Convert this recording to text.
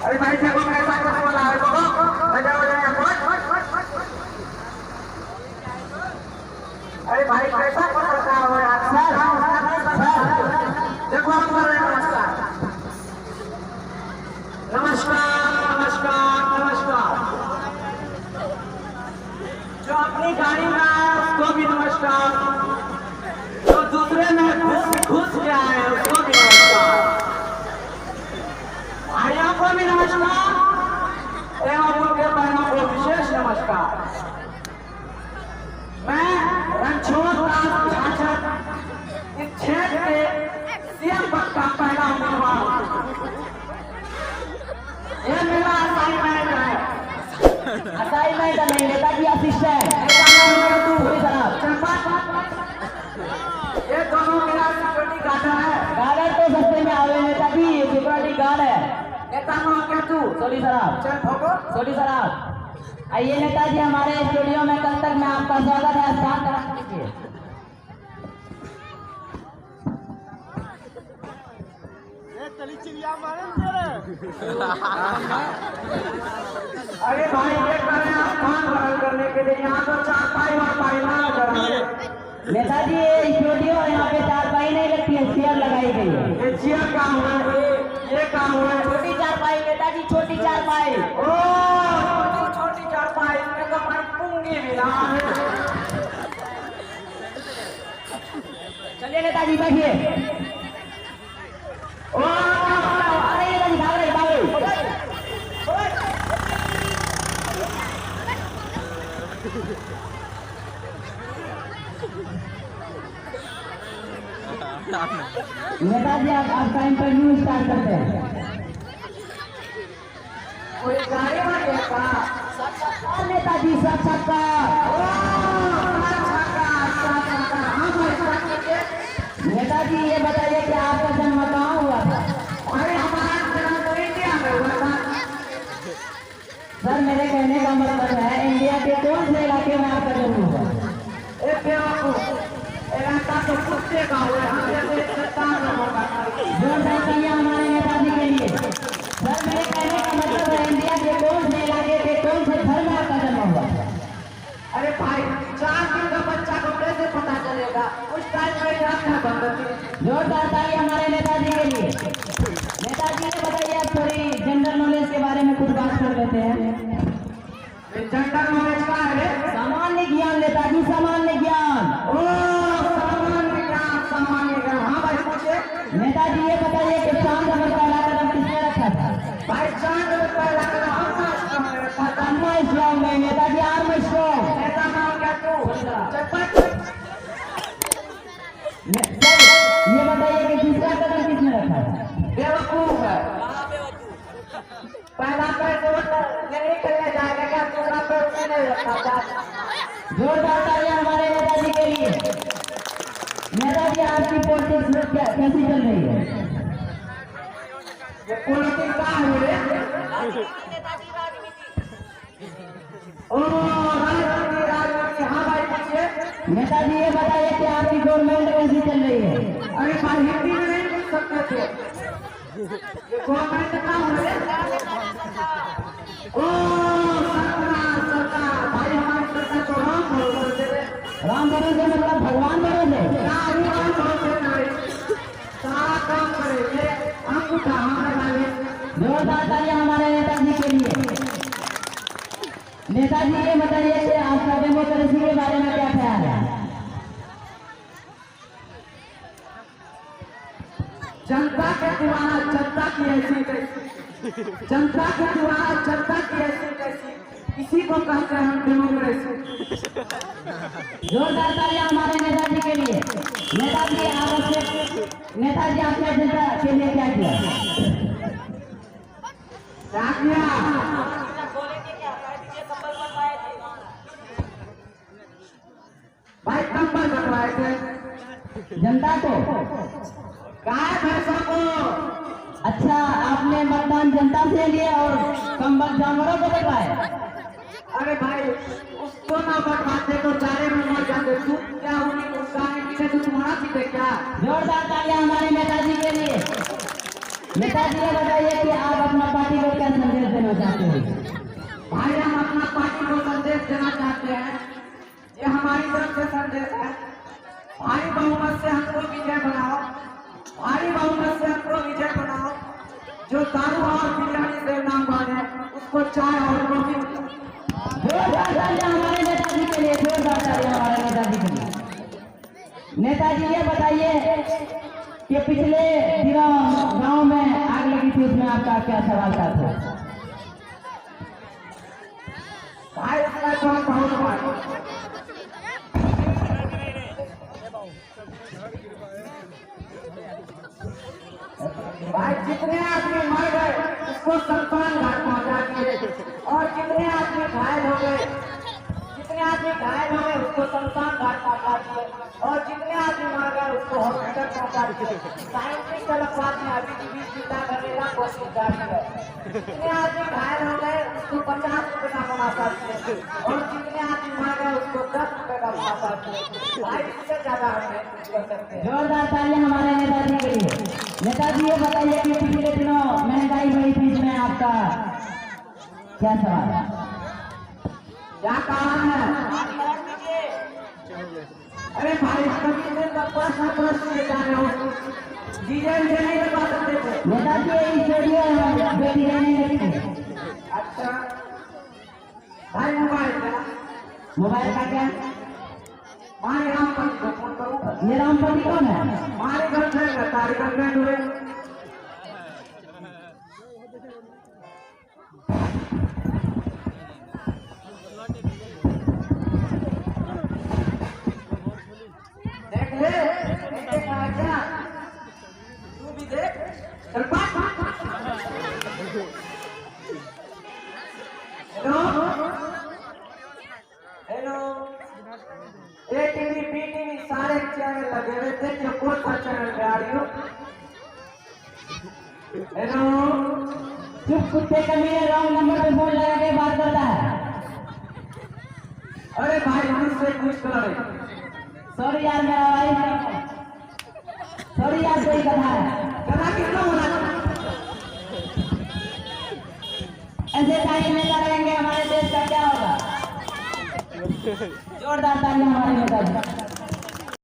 अरे भाई देखो कैसा कुछ बोला है देखो बजा बजा अरे भाई कैसा कुछ करता हो यार देखो हम कर रहे हैं नमस्कार नमस्कार नमस्कार जो अपनी गाड़ी में आए उसको भी नमस्कार जो दूसरे में घुस के आए उसको भी नमस्कार भाइयों को भी नमस्कार एवं उनके बहनों को विशेष नमस्कार। मैं रणछोड़ दास झांझर इस क्षेत्र के सीएम पद का पहला उम्मीदवार हूं। यह मेरा असाइनमेंट है। असाइनमेंट नहीं नेताजी असिस्टेंट ये दोनों मेरा सिक्योरिटी गार्ड है। गार्ड तो सस्ते में आवे नेताजी सिक्योरिटी गार्ड है। नेता नो क्या तू सोली सराब चल भोगो सोली सराब आइए नेताजी हमारे स्टूडियो में कल तक में आपका स्वागत है। स्थान करा दीजिए। अरे भाई ये करें आप स्थान ग्रहण करने के लिए यहाँ तो चारपाई और पाइना नेताजी ये स्टूडियो यहाँ पे चारपाई नहीं लगती है चेयर लगाई गई है। ये चेयर काम हुआ ये काम हुआ छोटी चारपाई नेताजी छोटी चारपाई ओ छोटी चारपाई इसमें तो हमारी पूंगी भी ना चलिए नेताजी बैठिए। ओ अरे नेताजी भाग रहे नेताजी आप आपका इंटरव्यू स्टार्ट करते हैं। कोई गाड़ी में देखा नेताजी साक्षात्कार नेताजी ये बताइए कि आपका जन्म कहाँ हुआ था? अरे हमारा जन्म तो इंडिया में हुआ था। सर मेरे कहने का मतलब है इंडिया के कौन से इलाके में आपका जन्म हुआ? एक बेवकूफ इलाका तो कुत्ते का हुआ है। जोरदार तालियां हमारे नेताजी के लिए। सर मेरे कहने का मतलब है इंडिया के कौन से इलाके के कौन से धर्म में आपका जन्म हुआ? अरे भाई 4 दिन का बच्चा को कैसे पता चलेगा उस टाइम में रखना बंद। जोरदार तालियां हमारे नेताजी के लिए। नेताजी ने बताइए आप थोड़ी जनरल नॉलेज के बारे में कुछ बात कर लेते हैं। जनरल नॉलेज का है सामान्य ज्ञान नेताजी सामान्य ज्ञान। ओ सामान्य ज्ञान हाँ भाई पूछे। नेताजी ये बताइए कि चांद पर पहला कदम किसने रखा था? भाई चांद पर पहला कदम आर्मस्ट्रांग में नेताजी आर्मस्ट्रांग। नेता नाम क्या तू चप्पल ये बताइए कि दूसरा कदम किसने रखा था? बेवकूफ है। पहला पैर तो नहीं करने जाएगा क्या दूसरा पैर नहीं रखा था। जोरदार तालियां हमारे नेताजी के लिए। नेताजी आपकी पॉलिटिक्स कैसी चल रही है? ये पॉलिटिक्स का है रे ओ राजनीति हाँ भाई पूछिए। नेताजी ये बताइए कि आपकी गवर्नमेंट कैसी चल रही है? अरे भाई हिंदी में नहीं पूछ सकते थे। ये गवर्नमेंट का है ओ सरकार भाई हमारी सरकार तो राम भरोसे मतलब भगवान भरोसे सारा काम करेंगे अंगूठा हमारे। जोरदार तालियां हमारे नेताजी के लिए। नेताजी ये बताइए कि आपका डेमोक्रेसी के बारे में क्या ख्याल है? जनता के द्वारा जनता की ऐसी कैसी जनता के द्वारा जनता की ऐसी कैसी इसी को कहते हैं हम डेमोक्रेसी। जोरदार तालियां हमारे नेताजी के लिए। नेताजी आपने जनता के लिए क्या किया? क्या किया भाई कंबल बनवाए थे जनता को। गाय भैंसों को। अच्छा आपने मतदान जनता से लिए और कंबल जानवरों को बनवाए? अरे भाई उसको ना बनवाते तो जाने में मर जाते। तू क्या होगी उसका पीछे तो तुम्हारा पीछे क्या। जोरदार तालियां हमारे नेताजी के लिए। नेताजी ये बताइए कि आप अपना पार्टी को कैसे देना चाहते हैं? भाई हम अपना पार्टी को संदेश देना चाहते हैं, ये हमारी तरफ से संदेश है। भारी बहुमत से हमको विजय बनाओ, भारी बहुमत से हमको विजय बनाओ। जो दारू और बिरयानी से नाम बाने उसको चाय और कॉफी। जोरदार तालियां हमारे नेताजी के लिए, जोरदार तालियां हमारे नेताजी के लिए। नेताजी ये बताइए कि पिछले दिनों गांव में आग लगी थी, उसमें आपका क्या सवाल था? भाई उसका तो हम बहुत बात भाई जितने आदमी मर गए उसको शमशान घाट पहुंचा दिए, और जितने आदमी घायल हो गए उसको शमशान घाट पहुंचा दिए, और जितने आदमी मर गए उसको हॉस्पिटल पहुंचा दिए। साइंटिस्ट अलगवाद में अभी भी जिंदा करने का कोशिश जारी है। जितने आदमी घायल हो गए उसको 50 रुपए का मुनाफा दिए, और जितने आदमी मर गए उसको 10 रुपए का मुनाफा दिए। भाई इससे ज्यादा हमें कुछ कर सकते हैं। जोरदार तालियां हमारे नेताजी के लिए। नेताजी ये बताइए कि पिछले दिनों महंगाई बढ़ी थी, इसमें आपका क्या सवाल है? क्या कारण है? अरे भाई कभी से प्रश्न लेता हो, डीजल से नहीं लगा सकते थे। नेताजी इस रेडियो बेटी रहने लगी। अच्छा भाई मोबाइल का क्या? मारे रामपति को फोन करूँ? ये रामपति कौन है? हमारे गर्लफ्रेंड है, तारी गर्लफ्रेंड हुए। देख ले, देखा है क्या? तू भी देख। चल बात। हेलो हेलो, ए टीवी बी टीवी सारे चैनल लगे हुए थे, जो कौन सा चैनल पे आ रही हो? हेलो, चुप कुत्ते कमीने रॉन्ग नंबर पे फोन लगा के बात करता है। अरे भाई मुझसे कुछ कर। सॉरी यार, मेरा वाइफ, सॉरी यार, कोई कथा है। कथा कितना बोला? ऐसे टाइम में रहेंगे हमारे देश का क्या होगा? जोरदार तालियां हमारे नेताजी।